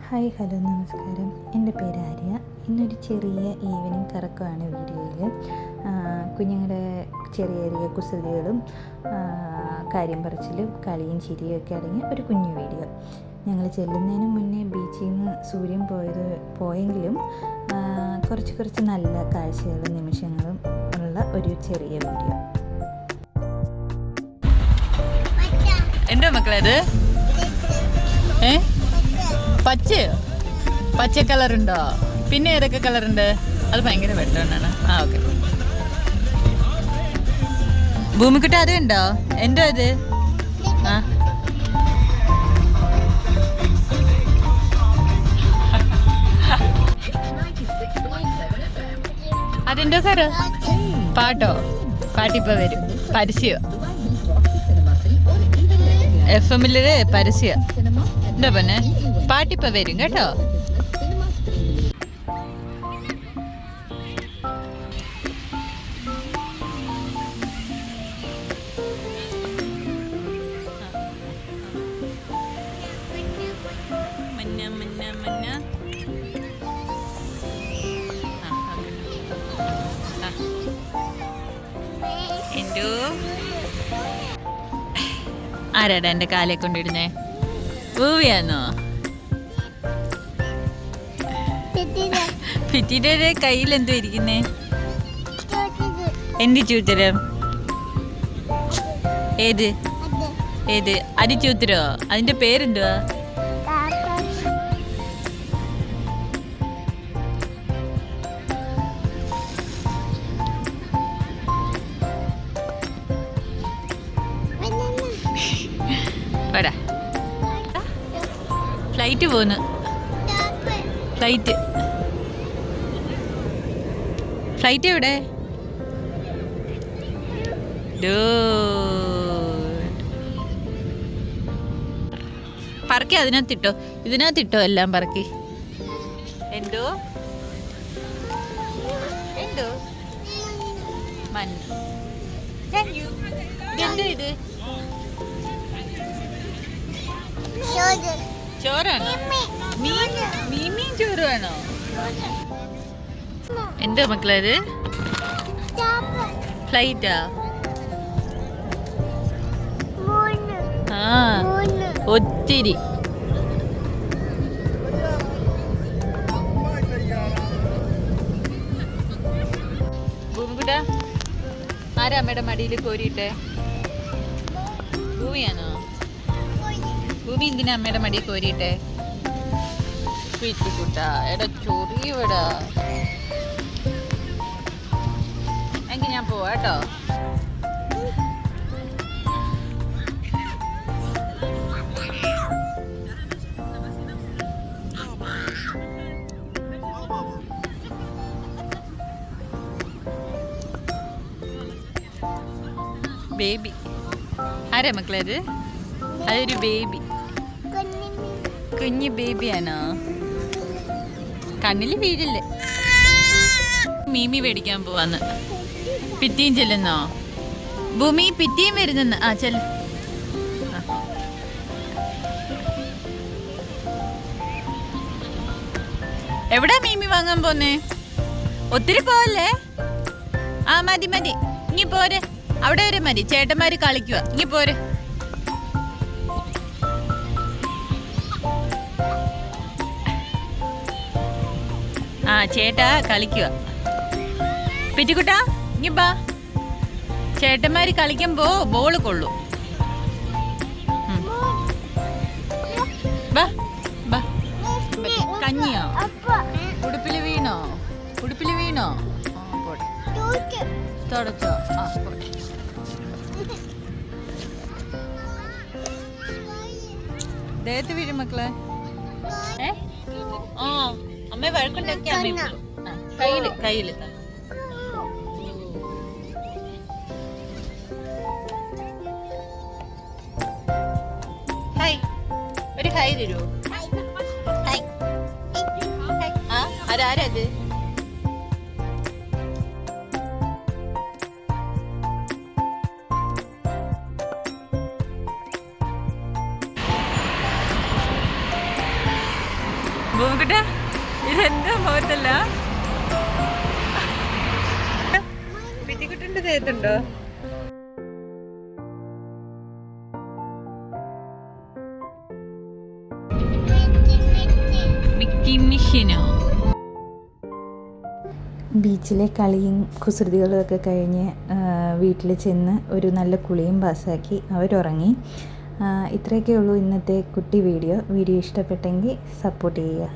Hi hello നമസ്കാരം. എൻ്റെ പേര് ആര്യ. ഇന്നൊരു ചെറിയ ഈവനിങ് കറക്കമാണ് വീഡിയോയിൽ. കുഞ്ഞുങ്ങളുടെ ചെറിയ ചെറിയ കുസൃതികളും കാര്യം പറച്ചിലും കളിയും ചിരിയും ഒക്കെ അടങ്ങിയ ഒരു കുഞ്ഞു വീഡിയോ. ഞങ്ങൾ ചെല്ലുന്നതിന് മുന്നേ ബീച്ചിൽ നിന്ന് സൂര്യൻ പോയെങ്കിലും കുറച്ച് നല്ല കാഴ്ചകളും നിമിഷങ്ങളും ഉള്ള ഒരു ചെറിയ വീഡിയോ. എന്തോ മക്കളത് പച്ച കളറുണ്ടോ? പിന്നെ ഏതൊക്കെ കളറുണ്ട്? അത് ഭയങ്കര വെട്ടമാണ്. ഓക്കെ. ഭൂമിക്കുട്ടി അത് ഉണ്ടോ? എന്തോ അത്? അതെന്തോ സാറ്? പാട്ടിപ്പോ വരും. പരസ്യം FM-ല് പരസ്യം. എന്താ പിന്നെ പാട്ടിപ്പോ വരും കേട്ടോ. എന്തോ ആരാടാ എന്റെ കാലെ കൊണ്ടിടുന്നേ? പൂവിയാന്നോ? ഫിറ്റിയുടെ കയ്യിൽ എന്തോ ഇരിക്കുന്നേ? എന്ത് ചൂത്തരം? ഏത് അരിച്ചൂത്തരോ? അതിന്റെ പേരെന്തുവാ? ഫ്ലൈറ്റ് പോന്ന്. ഫ്ലൈറ്റ് എവിടെ? പറക്കി ഇതിനകത്തിട്ടോ എല്ലാം പറക്കി. എന്തോ മഞ്ഞ. എന്തോ ഇത് ചോറാണോ? മീൻ ചോറാണോ? എന്തോ മക്കളത്? ഫ്ലൈറ്റാ? ഒത്തിരി. ഭൂമിക്കുട്ടാ ആരാ അമ്മയുടെ മടിയിൽ കോരിയിട്ടെ? ഭൂമിയാണോ? ഭൂമി എന്തിനാ അമ്മയുടെ മടി കോരിയിട്ടെ? വീട്ടിക്കുട്ടാ എടാ ചൊറിയവിടാ. എങ്കിൽ ഞാൻ പോവാ കേട്ടോ. ബേബി ആരാ മക്കളത്? അതൊരു ബേബി, കുഞ്ഞു ബേബിയാണോ? കണ്ണില് വീഴില്ലേ? മീമി മേടിക്കാൻ പോവാന്ന്. പിറ്റിയും ചെല്ലുന്നോ? ഭൂമി പിറ്റിയും വരുന്നെന്ന്. ചെല്ല്. എവിടാ മീമി വാങ്ങാൻ പോന്നേ? ഒത്തിരി പോവല്ലേ? മതി ഇനി പോരെ. അവിടെ വരെ മതി. ചേട്ടന്മാര് കളിക്കുക. ഇനി പോരെ. ചേട്ടാ കളിക്കുക. പിറ്റിക്കുട്ടാ ഇനി ബാ. ചേട്ടന്മാര് കളിക്കുമ്പോ ബോള് കൊള്ളു. കഞ്ഞിയോ? ഉടുപ്പില് വീണോ? തുടച്ചോ? ദേഹത്ത് വീഴും മക്കളെ. അമ്മ വഴക്കുണ്ടാക്കി. അമ്മ കയ്യില് ഹായ്. ഒരു ഹായ് തരുമോ? അതാരത്? ബോബുക്കുട്ടാ ഇതെന്താ മുഖത്തല്ല പിറ്റിക്കുട്ടിന്റെ ദേഹത്തുണ്ടോ? മിക്കി മിഷിനോ? ബീച്ചിലെ കളിയും കുസൃതികളും ഒക്കെ കഴിഞ്ഞ് വീട്ടിൽ ചെന്ന് ഒരു നല്ല കുളിയും പാസ്സാക്കി അവരുറങ്ങി. ഇത്രയൊക്കെ ഉള്ളൂ ഇന്നത്തെ കുട്ടി വീഡിയോ. വീഡിയോ ഇഷ്ടപ്പെട്ടെങ്കിൽ സപ്പോർട്ട് ചെയ്യുക.